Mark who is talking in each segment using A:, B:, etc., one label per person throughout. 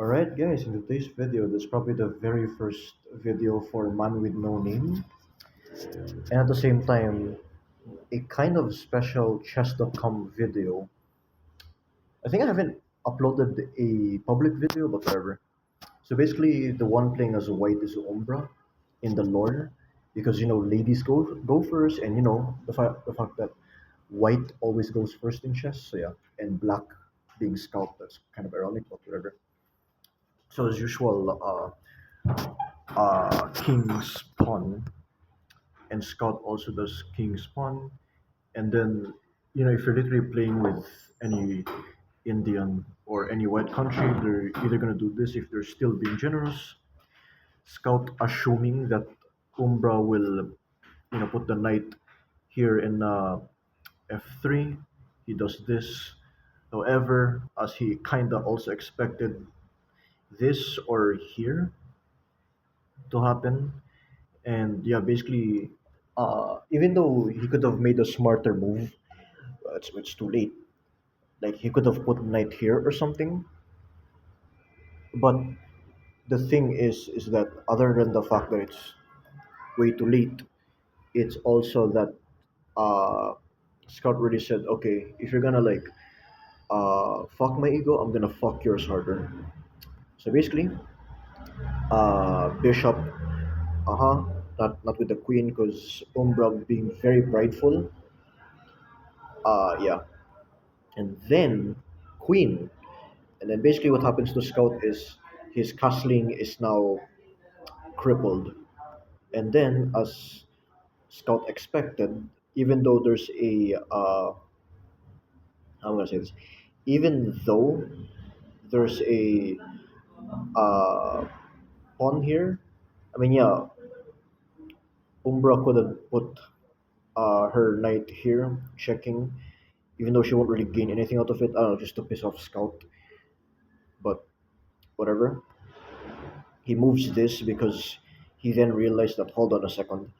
A: Alright guys, in today's video, this is probably the very first video for Man with No Name, and at the same time, a kind of special chess.com video. I think I haven't uploaded a public video, but whatever. So basically, the one playing as white is Umbra in the lore, because ladies go first, and the fact that white always goes first in chess. So yeah, and black being scout, that's kind of ironic, but whatever. So as usual, king's pawn, and scout also does king's pawn, and then if you're literally playing with any Indian or any white country, they're either gonna do this if they're still being generous. Scout assuming that Umbra will put the knight here in f3. He does this. However, as he kinda also expected this or here to happen, and yeah, basically, even though he could have made a smarter move, it's too late. Like he could have put knight here or something. But the thing is that other than the fact that it's way too late, it's also that uh, Scout really said, okay, if you're gonna like fuck my ego, I'm gonna fuck yours harder. So basically, Bishop, not with the queen because Umbra being very prideful. Yeah, and then queen, and then basically what happens to Scout is his castling is now crippled, and then as Scout expected, even though there's a I'm gonna say this, even though there's a uh, pawn here, I mean yeah, Umbra could have put her knight here checking, even though she won't really gain anything out of it. I don't know, just to piss off Scout, but whatever. He moves this because he then realized that hold on a second,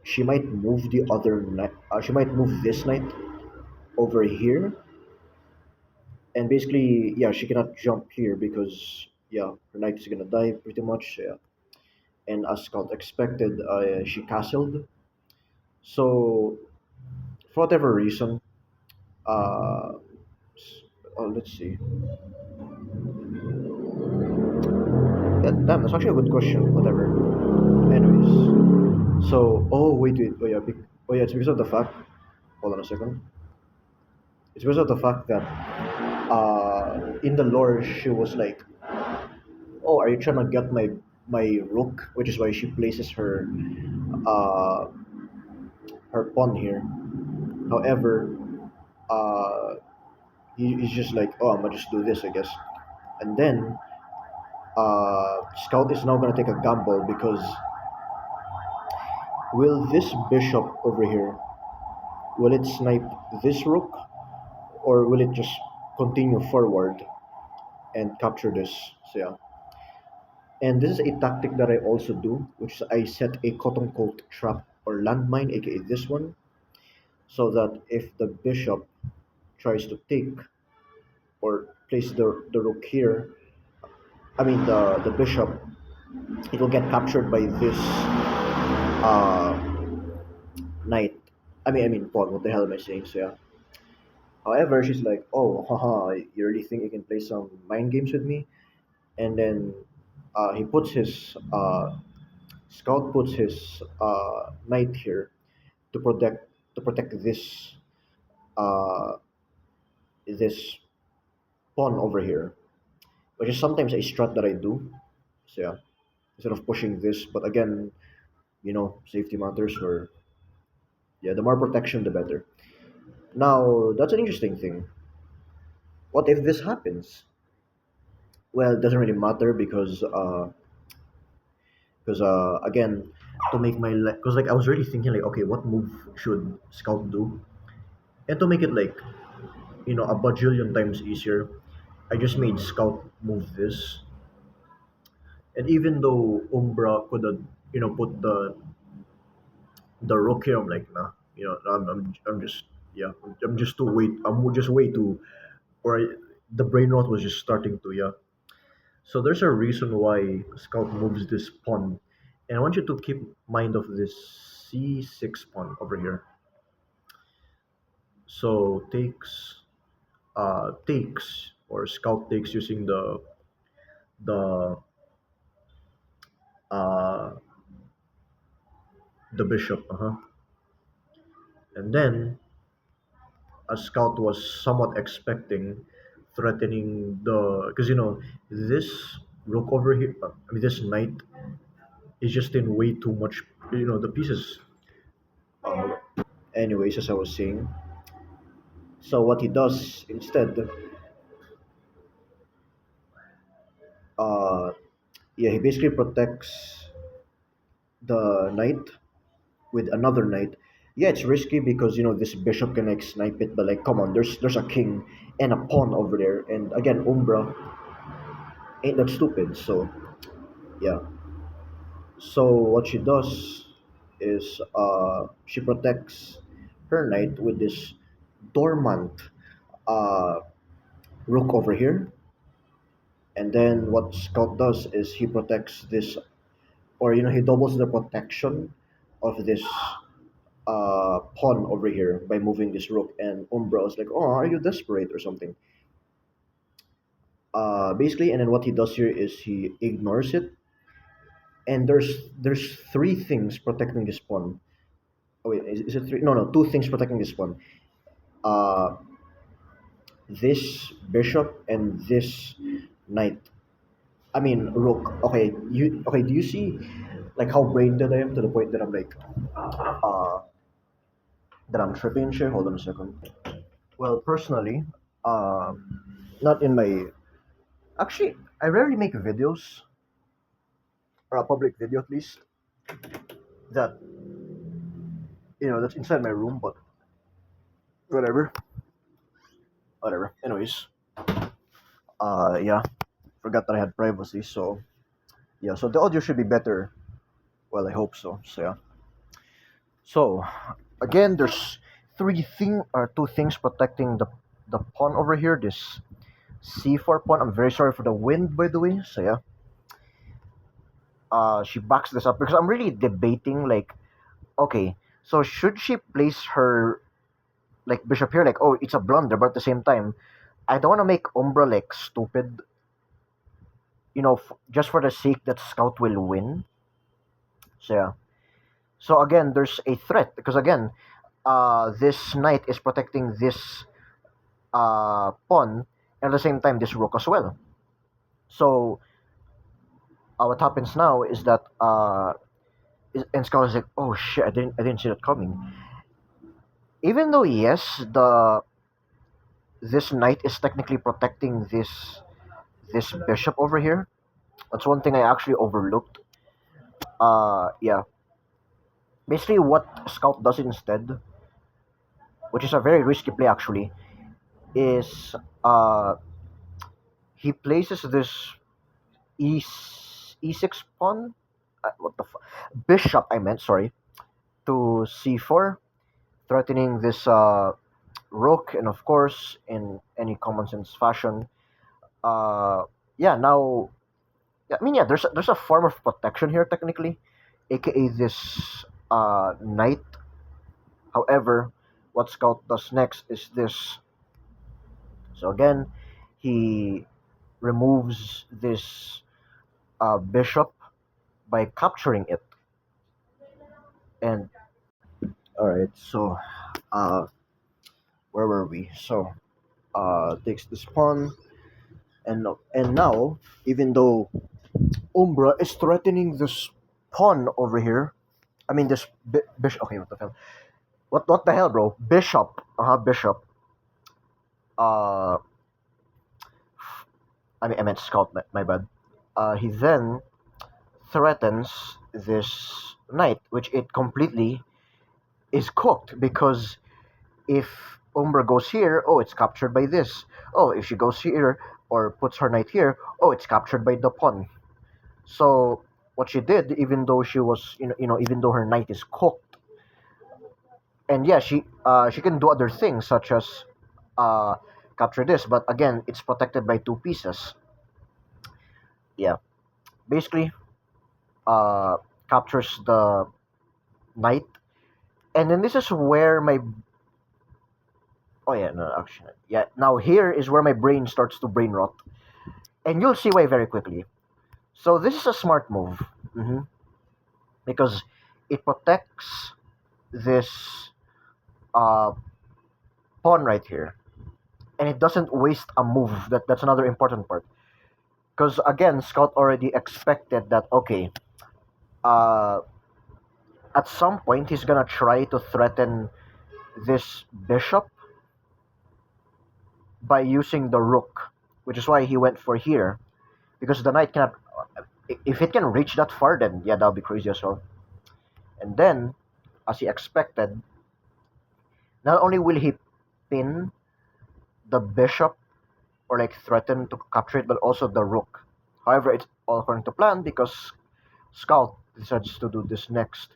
A: she might move the other knight. She might move this knight over here, and basically, yeah, she cannot jump here because yeah, her knight is gonna die pretty much. Yeah. And as Scout expected, she castled. So for whatever reason, uh, let's see. Yeah, damn, that's actually a good question. Whatever. Anyways, so wait. Oh yeah, it's because of the fact. Hold on a second. It's because of the fact that in the lore she was like, "Oh, are you trying to get my rook?" Which is why she places uh, her pawn here. However, uh, he's just like, "Oh, I'm gonna just do this, I guess." And then Scout is now gonna take a gamble because will this bishop over here will it snipe this rook or will it just continue forward and capture this? So yeah. And this is a tactic that I also do, which is I set a quote unquote trap or landmine, aka this one, so that if the bishop tries to take or place the rook here, I mean the bishop, it will get captured by this uh, knight. I mean pawn. What the hell am I saying? So yeah. However, she's like, oh, haha, you really think you can play some mind games with me? And then he puts his scout puts his knight here to protect uh, this pawn over here, which is sometimes a strat that I do. So yeah, instead of pushing this, but again, safety matters. Or yeah, the more protection, the better. Now that's an interesting thing. What if this happens? Well, it doesn't really matter because again, to make my because like I was really thinking like, okay, what move should Scout do, and to make it like a bajillion times easier, I just made Scout move this. And even though Umbra could have, put the rook here, I'm like, nah, I'm just, yeah, I'm just too way, I'm just way too, or the brain rot was just starting to, yeah. So there's a reason why Scout moves this pawn, and I want you to keep mind of this c6 pawn over here. So takes or Scout takes using the uh, the bishop, and then a Scout was somewhat expecting, threatening the because this rook over here. I mean, this knight is just in way too much. The pieces. Anyways, as I was saying, so what he does instead, uh, yeah, he basically protects the knight with another knight. Yeah, it's risky because this bishop can like snipe it, but like, come on, there's a king and a pawn over there, and again, Umbra ain't that stupid. So yeah, so what she does is she protects her knight with this dormant uh, rook over here, and then what Scout does is he protects this, or he doubles the protection of this pawn over here by moving this rook. And Umbra is like, oh, are you desperate or something? Basically, and then what he does here is he ignores it, and there's three things protecting this pawn. Oh wait, is it three? No, no, two things protecting this pawn. Uh, this bishop and this knight. I mean rook. Okay, do you see like how brain dead I am to the point that I'm like that I'm tripping shit? Hold on a second. Well, personally, not in my actually, I rarely make videos or a public video at least that that's inside my room, but whatever, whatever. Anyways, yeah, forgot that I had privacy, so yeah, so the audio should be better. Well, I hope so. So yeah. So again, there's two things protecting the pawn over here. This c4 pawn. I'm very sorry for the wind, by the way. So yeah, she backs this up because I'm really debating. Like, okay, so should she place her like bishop here? Like, oh, it's a blunder, but at the same time, I don't want to make Umbra like stupid. Just for the sake that Scout will win. So yeah. So again, there's a threat because again, this knight is protecting this pawn, and at the same time this rook as well. So what happens now is that and Scout is like, oh shit, I didn't see that coming. Even though yes, the this knight is technically protecting this bishop over here. That's one thing I actually overlooked. Yeah. Basically, what Scout does instead, which is a very risky play actually, is he places this e e6 pawn. What the bishop? I meant sorry to c4, threatening this rook, and of course, in any common sense fashion, yeah. Now, yeah, I mean, yeah. There's a form of protection here technically, aka this knight. However, what Scout does next is this. So again, he removes this bishop by capturing it. And all right, so uh, where were we? So takes this pawn, and now even though Umbra is threatening this pawn over here, I mean this bishop. Okay, what the hell? What the hell, bro? Bishop. Bishop. Uh, I meant Scout. My bad. He then threatens this knight, which it completely is cooked because if Umbra goes here, oh, it's captured by this. Oh, if she goes here or puts her knight here, oh, it's captured by the pawn. So what she did, even though she was, even though her knight is cooked, and yeah, she can do other things such as uh, capture this, but again, it's protected by two pieces.
B: yeah, basically uh, captures the knight, and then this is where my oh yeah no actually yeah now here is where my brain starts to brain rot, and you'll see why very quickly. So this is a smart move, hmm because it protects this uh, pawn right here, and it doesn't waste a move. That's another important part. Because again, Scout already expected that okay, uh, at some point he's gonna try to threaten this bishop by using the rook, which is why he went for here. Because the knight cannot, if it can reach that far, then yeah, that'll be crazy as well. And then, as he expected, not only will he pin the bishop or like threaten to capture it, but also the rook. However, it's all according to plan because Scout decides to do this next.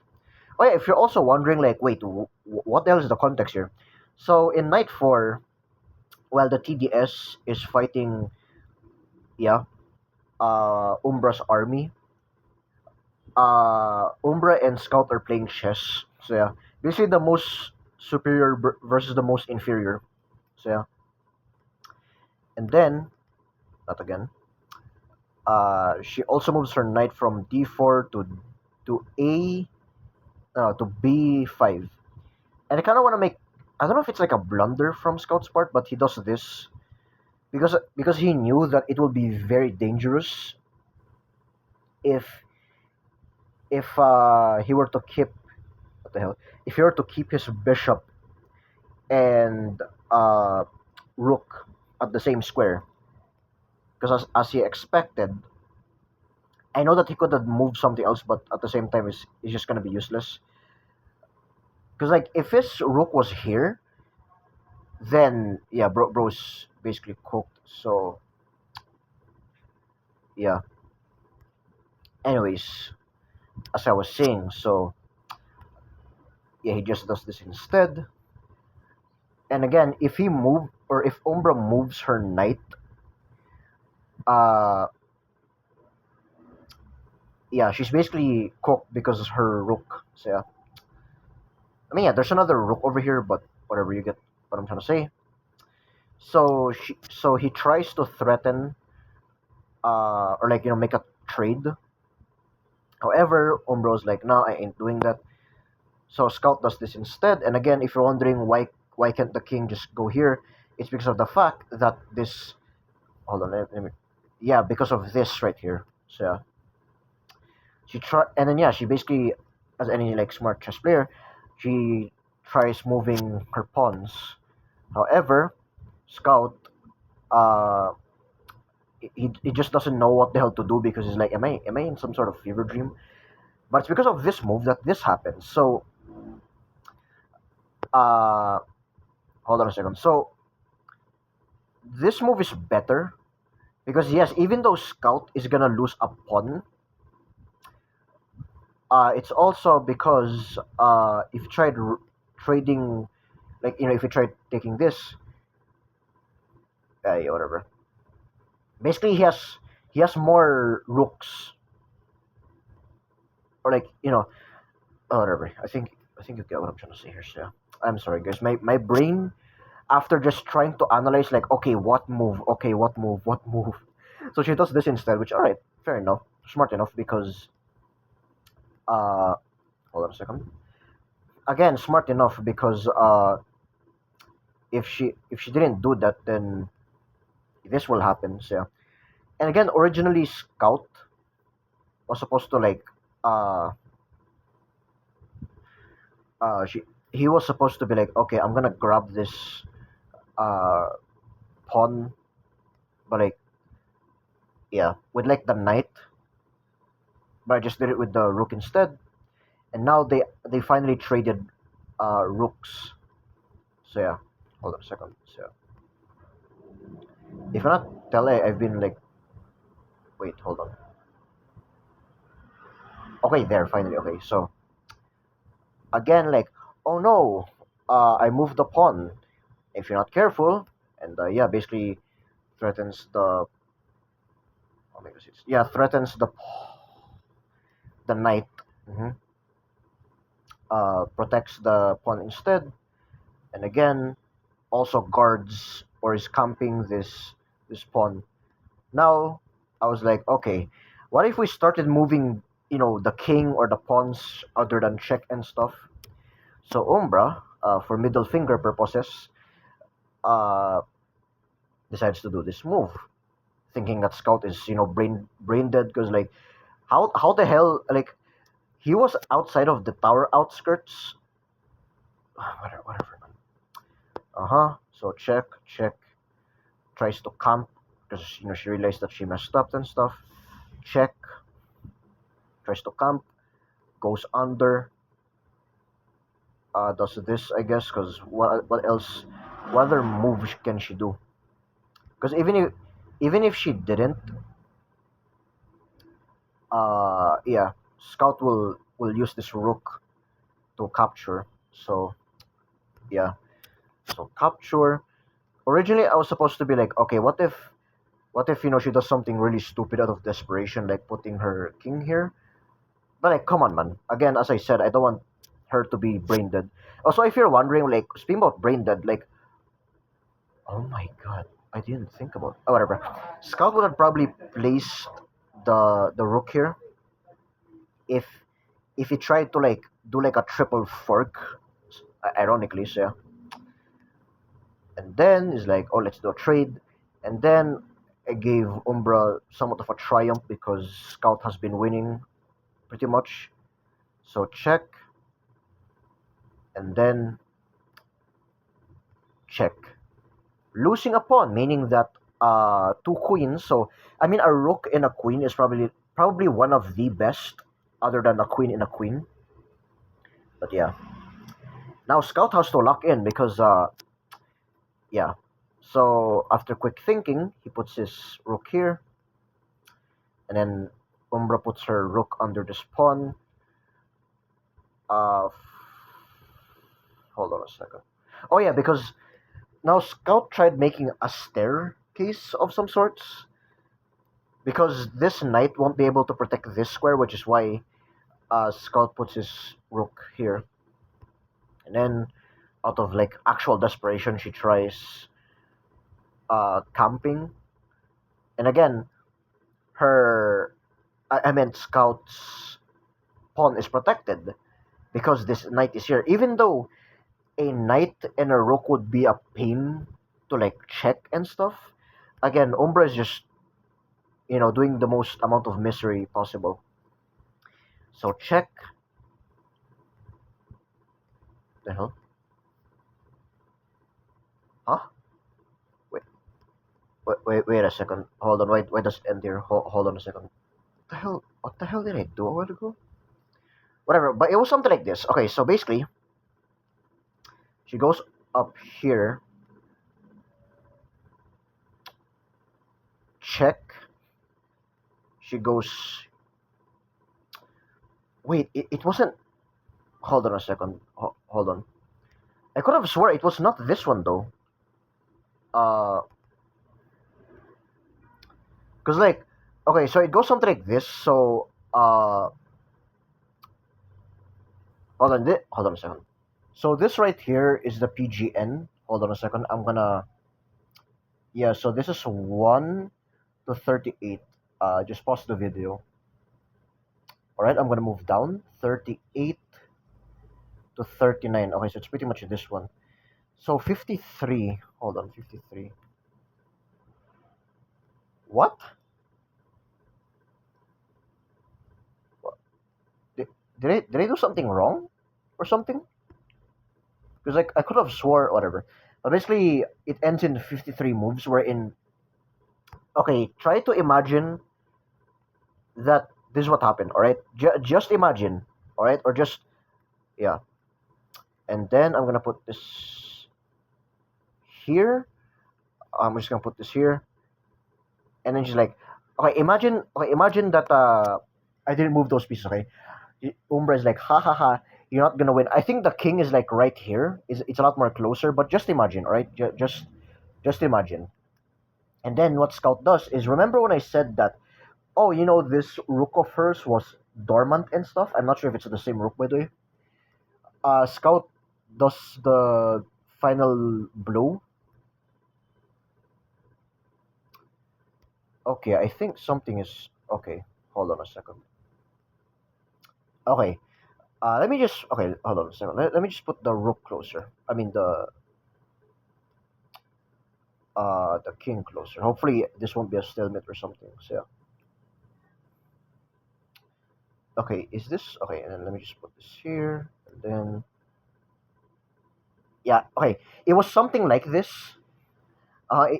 B: Oh yeah, if you're also wondering, like, wait, what the hell is the context here? So in Night 4, while the TDS is fighting, yeah, Umbra's army, Umbra and Scout are playing chess. So yeah, basically the most superior versus the most inferior. So yeah, and then, not again, she also moves her knight from D4 to A, to B5. And I kind of want to make, I don't know if it's like a blunder from Scout's part, but he does this because he knew that it will be very dangerous if he were to keep what the hell if he were to keep his bishop and uh, rook at the same square, because as he expected, I know that he could have moved something else, but at the same time is just gonna be useless. Because like if his rook was here, then yeah, bro's basically cooked. So yeah. Anyways, as I was saying, so yeah, he just does this instead. And again, if he move or if Umbra moves her knight, uh, yeah, she's basically cooked because of her rook. So yeah, I mean yeah, there's another rook over here, but whatever, you get what I'm trying to say. So he tries to threaten, or like make a trade. However, Umbra's like, no, I ain't doing that. So Scout does this instead. And again, if you're wondering why can't the king just go here, it's because of the fact that this. Hold on, let me. Yeah, because of this right here. So yeah, she try and then yeah, she basically, as any like smart chess player, she tries moving her pawns. However, Scout, uh, he just doesn't know what the hell to do because he's like, am I in some sort of fever dream? But it's because of this move that this happens. So, uh, hold on a second. So this move is better because yes, even though Scout is gonna lose a pawn, it's also because if you tried trading, like if you tried taking this, yeah, whatever. Basically, he has more rooks, or like whatever. I think you get what I'm trying to say here. So I'm sorry, guys. My brain, after just trying to analyze, like, okay, what move, okay, what move, what move. So she does this instead, which all right, fair enough, smart enough because uh, hold on a second. Again, smart enough because if she didn't do that, then this will happen. So and again, originally Scout was supposed to like uh she he was supposed to be like, okay, I'm gonna grab this uh pawn, but like yeah, with like the knight, but I just did it with the rook instead. And now they finally traded rooks. So yeah, hold on a second. So if you're not telling, I've been like, wait, hold on. Okay, there finally. Okay, so again, like, oh no, I moved the pawn. If you're not careful, and yeah, basically threatens the. Omega 6. Yeah, threatens the knight. Mhm. Protects the pawn instead, and again also guards or is camping this pawn. Now I was like, okay, what if we started moving, the king or the pawns other than check and stuff? So Umbra, for middle finger purposes, uh, decides to do this move, thinking that Scout is brain dead because like how the hell like he was outside of the tower outskirts. Whatever. So check tries to camp because she realized that she messed up and stuff. Check tries to camp, goes under, does this I guess because what else? What other moves can she do? Because even if she didn't, yeah, Scout will use this rook to capture. So yeah, so capture. Originally, I was supposed to be like, okay, what if she does something really stupid out of desperation, like putting her king here? But like, come on, man. Again, as I said, I don't want her to be brain dead. Also, if you're wondering, like, speaking about brain dead, like, oh my god, I didn't think about. Oh, whatever. Scout would have probably placed the rook here if he tried to like do like a triple fork, ironically, so yeah. And then it's like, oh, let's do a trade. And then I gave Umbra somewhat of a triumph because Scout has been winning pretty much. So check, and then check. Losing a pawn, meaning that two queens. So I mean, a rook and a queen is probably one of the best, other than a queen and a queen. But yeah, now Scout has to lock in because yeah. So after quick thinking, he puts his rook here, and then Umbra puts her rook under this pawn. Uh, hold on a second. Oh yeah, because now Scout tried making a staircase of some sorts because this knight won't be able to protect this square, which is why Scout puts his rook here. And then, out of like actual desperation, she tries camping. And again, her I meant Scout's pawn is protected because this knight is here. Even though a knight and a rook would be a pain to like check and stuff. Again, Umbra is just doing the most amount of misery possible. So check. The hell? Huh? Wait, wait a second. Hold on. Why does it end here? Hold on a second. What the hell? What the hell did I do a while ago? Whatever. But it was something like this. Okay, so basically, she goes up here. Check. She goes. Wait, it wasn't. Hold on a second. Hold on. I could have swore it was not this one though. Uh, cause like, okay, so it goes something like this. So, hold on a second. So this right here is the PGN. Hold on a second. I'm gonna. Yeah. So this is 1 to 38. Just pause the video. All right. I'm gonna move down 38 to 39. Okay, so it's pretty much this one. So 53. Hold on, 53. What? Did I do something wrong or something? Because like I could have swore whatever. But basically, it ends in 53 moves. Wherein, okay, try to imagine that this is what happened. All right, just imagine. All right, or just yeah. And then I'm gonna put this here. I'm just gonna put this here, and then she's like, okay, imagine that I didn't move those pieces. Okay, Umbra is like, ha ha ha, you're not gonna win. I think the king is like right here. It's a lot more closer, but just imagine, all right? Just imagine. And then what Scout does is remember when I said that Oh, this rook of hers was dormant and stuff. I'm not sure if it's the same rook, by the way. Scout does the final blow. Okay, I think something is okay. Hold on a second. Okay, let me just okay. Hold on a second. Let me just put the rook closer. I mean the king closer. Hopefully this won't be a stalemate or something. So yeah. Okay, is this okay? And then let me just put this here, and then yeah. Okay, it was something like this.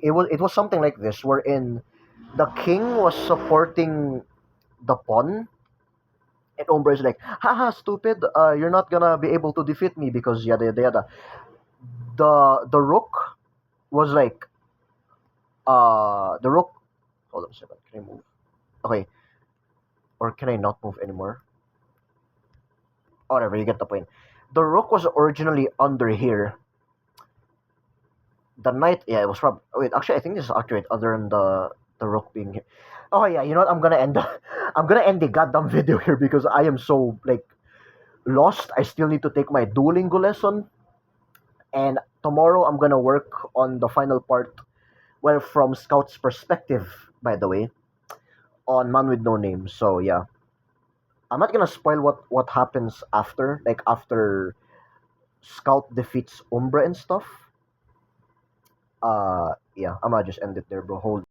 B: It was something like this, wherein the king was supporting the pawn, and Umbra is like, haha, stupid, you're not gonna be able to defeat me because yada yada yada. The rook was like, the rook. Hold on a second. Can I move? Okay, or can I not move anymore? Whatever, you get the point. The rook was originally under here. The knight, yeah, it was from. Wait, actually, I think this is accurate. Other than the rook being here. Oh yeah, you know what? I'm gonna end. I'm gonna end the goddamn video here because I am so like lost. I still need to take my Duolingo lesson, and tomorrow I'm gonna work on the final part. Well, from Scout's perspective, by the way, on Man with No Name. So yeah, I'm not gonna spoil what happens after, like after Scout defeats Umbra and stuff. Yeah, I'm gonna just end it there, bro. Hold